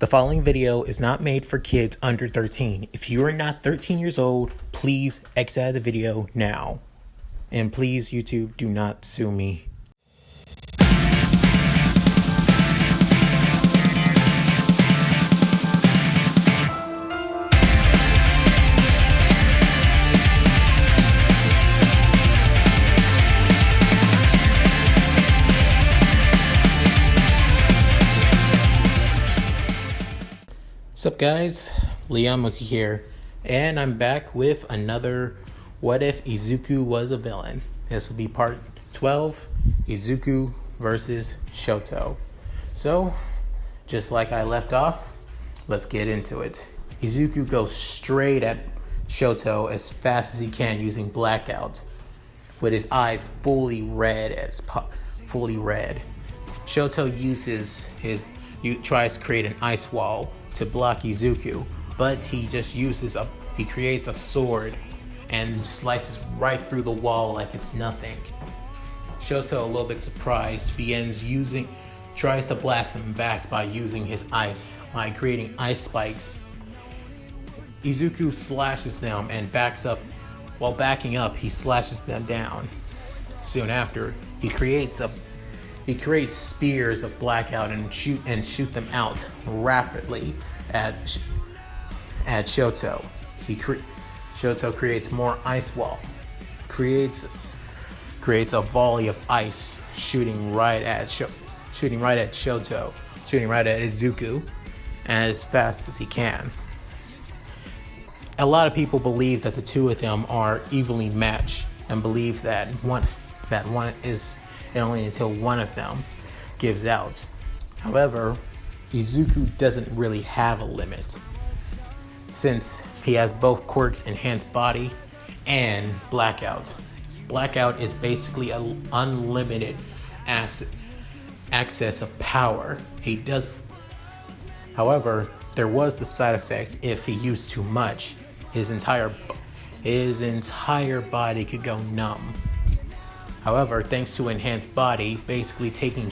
The following video is not made for kids under 13. If you are not 13 years old, please exit out of the video now. And please, YouTube, do not sue me. What's up, guys? Liamuki here, and I'm back with another What If Izuku Was a Villain. This will be part 12, Izuku versus Shoto. So, just like I left off, let's get into it. Izuku goes straight at Shoto as fast as he can using blackout, with his eyes fully red. Shoto tries to create an ice wall to block Izuku, but he creates a sword and slices right through the wall like it's nothing. Shoto, a little bit surprised, tries to blast him back by creating ice spikes. Izuku slashes them and backs up. While backing up, he slashes them down. Soon after, he creates spears of blackout and shoot them out rapidly at Shoto. Shoto creates more ice wall, creates a volley of ice shooting right at Shoto, shooting right at Izuku as fast as he can. A lot of people believe that the two of them are evenly matched and believe that one is only until one of them gives out. However, Izuku doesn't really have a limit, since he has both quirks, enhanced body and blackout. Blackout is basically an unlimited access of power. However, there was the side effect: if he used too much, his entire body could go numb. However, thanks to enhanced body, basically taking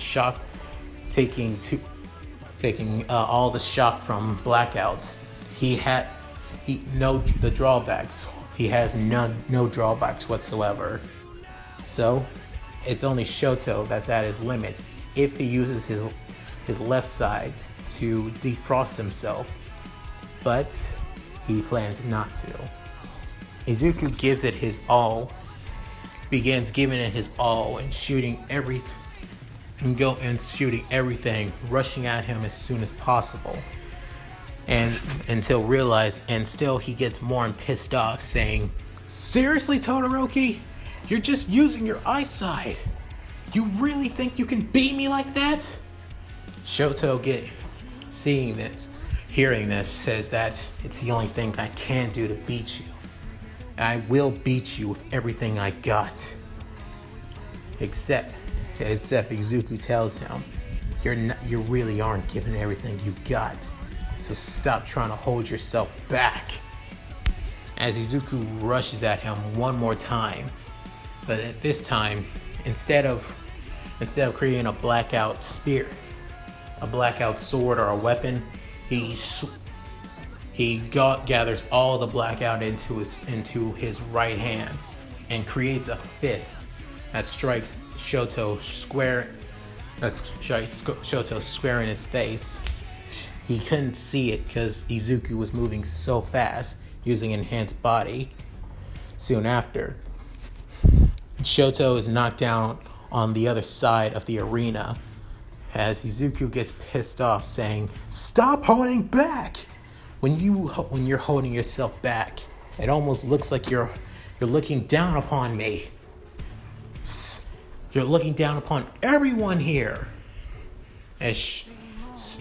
all the shock from blackout, he has no drawbacks whatsoever. So it's only Shoto that's at his limit if he uses his left side to defrost himself, but he plans not to. Izuku gives it his all. Begins giving it his all and shooting everything, rushing at him as soon as possible, and still he gets more pissed off, saying, "Seriously, Todoroki? You're just using your eyesight. You really think you can beat me like that?" Shoto, hearing this, says that it's the only thing I can do to beat you. I will beat you with everything I got. Except Izuku tells him, you really aren't giving everything you got. So stop trying to hold yourself back. As Izuku rushes at him one more time, but at this time, instead of creating a blackout spear, a blackout sword, or a weapon, he gathers all the blackout into his right hand and creates a fist that strikes Shoto square in his face. He couldn't see it because Izuku was moving so fast using enhanced body. Soon after, Shoto is knocked down on the other side of the arena as Izuku gets pissed off, saying, "Stop holding back! When you're holding yourself back, it almost looks like you're looking down upon me. You're looking down upon everyone here." As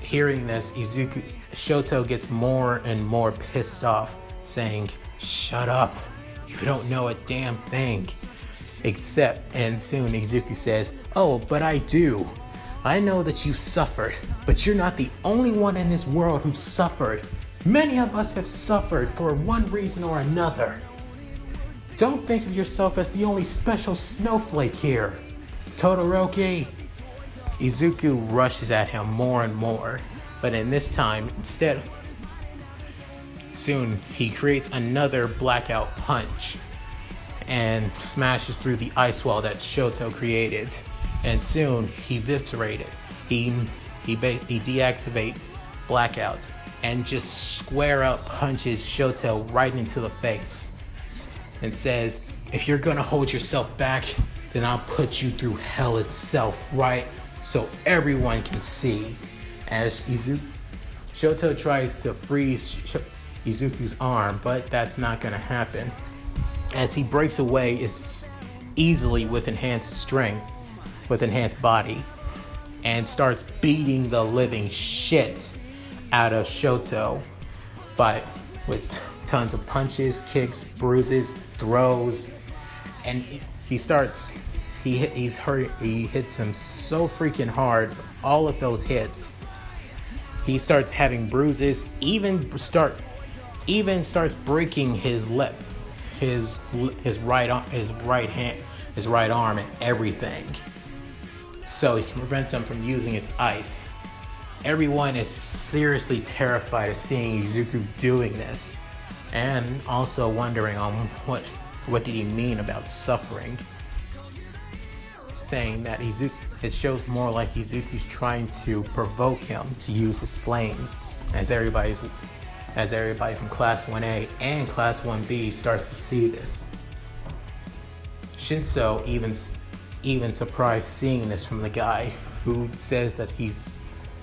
hearing this, Shoto gets more and more pissed off, saying, "Shut up! You don't know a damn thing." And soon Izuku says, "Oh, but I do. I know that you suffered, but you're not the only one in this world who's suffered. Many of us have suffered for one reason or another. Don't think of yourself as the only special snowflake here, Todoroki." Izuku rushes at him more and more, But in this time, instead, soon he creates another blackout punch and smashes through the ice wall that Shoto created. And soon he eviscerated. He deactivates blackout and just square up punches Shoto right into the face and says, "If you're gonna hold yourself back, then I'll put you through hell itself, right? So everyone can see." As Shoto tries to freeze Izuku's arm, but that's not gonna happen, as he breaks away easily with enhanced strength, with enhanced body, and starts beating the living shit out of Shoto with tons of punches, kicks, bruises, throws, and he hits him so freaking hard. All of those hits, he starts having bruises, even starts breaking his lip, his right arm and everything, so he can prevent him from using his ice. Everyone is seriously terrified of seeing Izuku doing this, and also wondering on what did he mean about suffering, saying that it shows more like Izuku's trying to provoke him to use his flames, as everybody from Class 1A and Class 1B starts to see this. Shinso even surprised seeing this from the guy who says that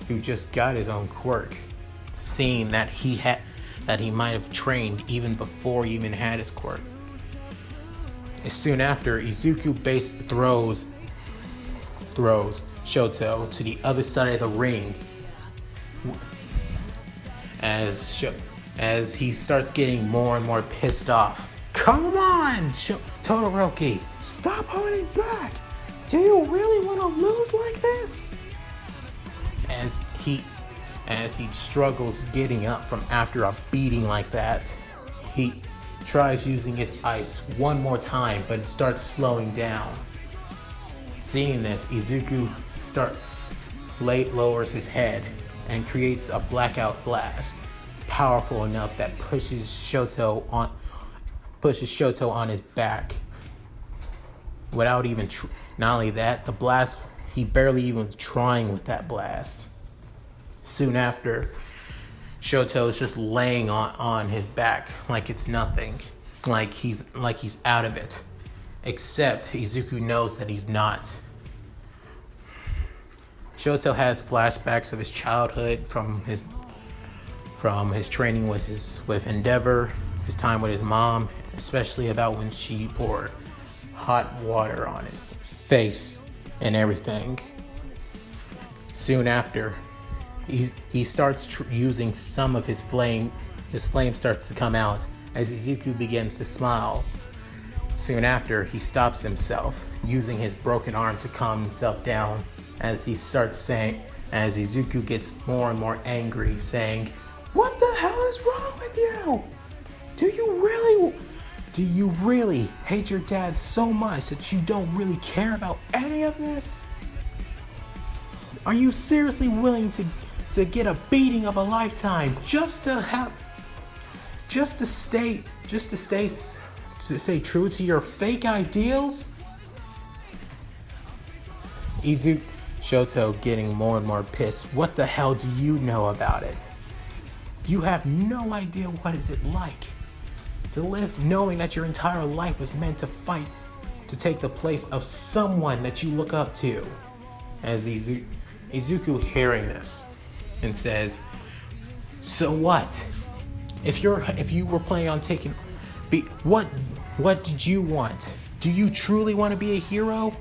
who just got his own quirk, seeing that he might have trained even before he even had his quirk. Soon after, Izuku throws Shoto to the other side of the ring as he starts getting more and more pissed off. "Come on, Todoroki, stop holding back! Do you really want to lose like this?" As he struggles getting up from after a beating like that, he tries using his ice one more time, but it starts slowing down. Seeing this, Izuku lowers his head and creates a blackout blast, powerful enough that pushes Shoto on his back. Without even not only that, the blast, he barely even was trying with that blast. Soon after, Shoto is just laying on his back like it's nothing, like he's out of it. Except Izuku knows that he's not. Shoto has flashbacks of his childhood from his training with Endeavor, his time with his mom, especially about when she poured hot water on his face and everything. Soon after, he starts using some of his flame. His flame starts to come out as Izuku begins to smile. Soon after, he stops himself, using his broken arm to calm himself down, as Izuku gets more and more angry, saying, "What the hell is wrong with you? Do you really hate your dad so much that you don't really care about any of this? Are you seriously willing to get a beating of a lifetime just to stay true to your fake ideals?" Shoto getting more and more pissed. "What the hell do you know about it? You have no idea what is it like to live knowing that your entire life was meant to fight to take the place of someone that you look up to." As Izuku hearing this and says, "So what? If you were planning on taking, what did you want? Do you truly want to be a hero?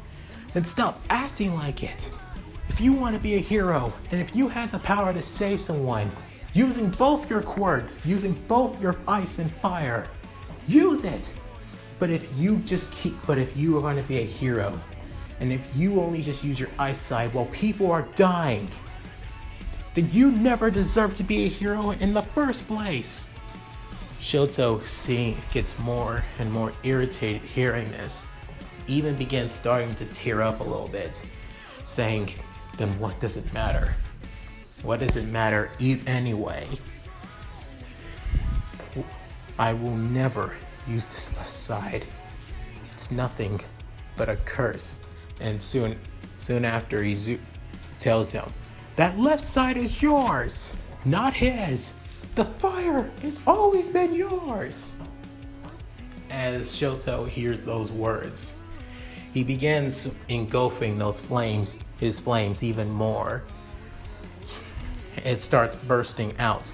Then stop acting like it. If you want to be a hero, and if you had the power to save someone, using both your quirks, using both your ice and fire, use it. But if you are going to be a hero, and if you only just use your ice side while people are dying, then you never deserve to be a hero in the first place." Shoto gets more and more irritated hearing this, even begins starting to tear up a little bit, saying, "Then what does it matter? What does it matter? Eat anyway. I will never use this left side. It's nothing but a curse. And soon after, Izuku tells him, that left side is yours, not his. The fire has always been yours. As Shoto hears those words, he begins engulfing his flames even more. It starts bursting out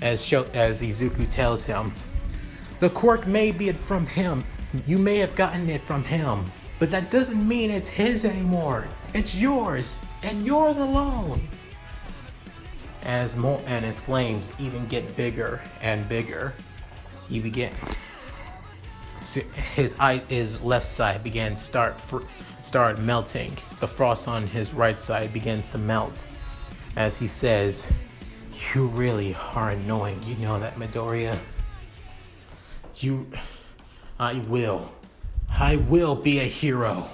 as Izuku tells him, the quirk may be from him. You may have gotten it from him, but that doesn't mean it's his anymore. It's yours, and yours alone. As his flames even get bigger and bigger, his left side began start melting. The frost on his right side begins to melt. As he says, you really are annoying, you know that, Midoriya? I will be a hero.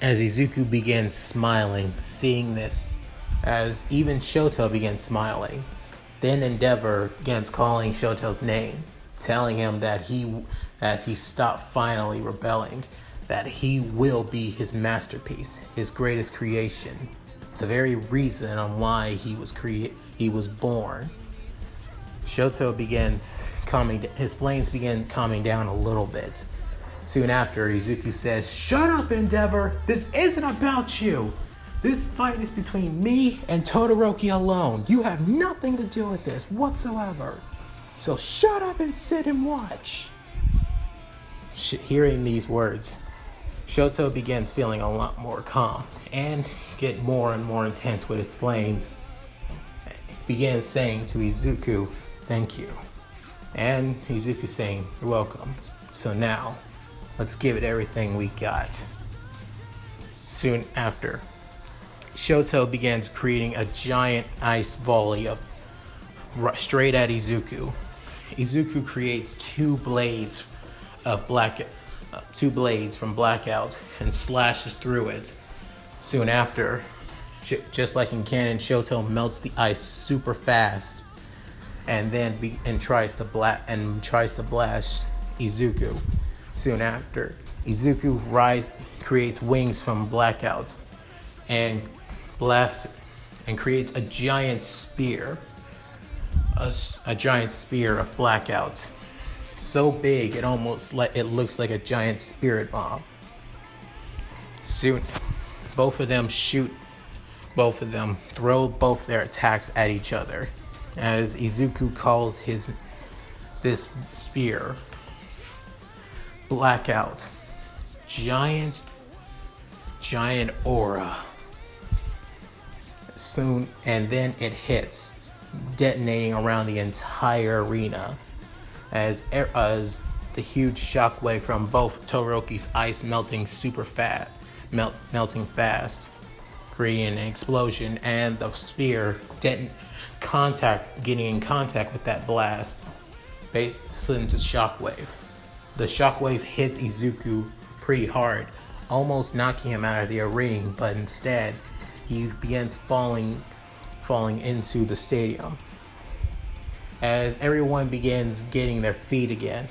As Izuku begins smiling, seeing this, as even Shoto begins smiling, then Endeavor begins calling Shoto's name, telling him that he stopped finally rebelling, that he will be his masterpiece, his greatest creation, the very reason on why he was born. Shoto begins his flames begin calming down a little bit. Soon after, Izuku says, shut up, Endeavor! This isn't about you! This fight is between me and Todoroki alone. You have nothing to do with this whatsoever. So shut up and sit and watch. Hearing these words, Shoto begins feeling a lot more calm and get more and more intense with his flames. Begins saying to Izuku, thank you. And Izuku saying, you're welcome. So now, let's give it everything we got. Soon after, Shoto begins creating a giant ice volley straight at Izuku. Izuku creates two blades from Blackout and slashes through it. Soon after, just like in canon, Shoto melts the ice super fast, and tries to blast Izuku. Soon after, Izuku creates wings from Blackout and creates a giant spear, a giant spear of Blackout, so big it looks like a giant spirit bomb. Soon, both of them throw both their attacks at each other, as Izuku calls this spear Blackout, giant aura. Soon, and then it hits, detonating around the entire arena, as the huge shockwave from both Todoroki's ice melting fast, creating an explosion, and the spear getting in contact with that blast, basically into shockwave. The shockwave hits Izuku pretty hard, almost knocking him out of the ring, but instead he begins falling into the stadium. As everyone begins getting their feet again,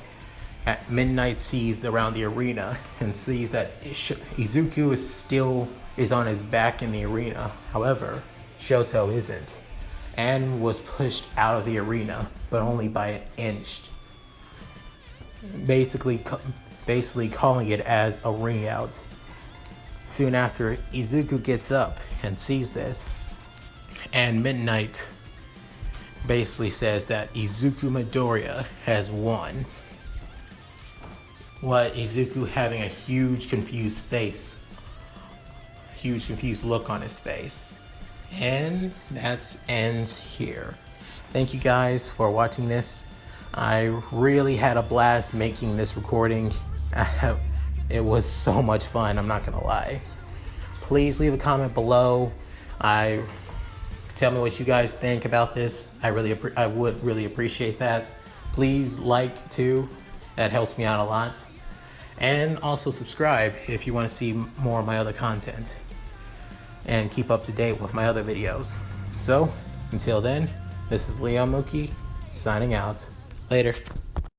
Midnight sees around the arena and sees that Izuku is on his back in the arena. However, Shoto isn't, and was pushed out of the arena, but only by an inch. Basically calling it as a ring out. Soon after, Izuku gets up and sees this, and Midnight basically says that Izuku Midoriya has won. What Izuku having a huge confused look on his face. And that ends here. Thank you guys for watching this. I really had a blast making this recording. It was so much fun, I'm not gonna lie. Please leave a comment below. Tell me what you guys think about this. I would really appreciate that. Please like too. That helps me out a lot. And also subscribe if you want to see more of my other content and keep up to date with my other videos. So, Until then, this is Leo Mookie signing out. Later.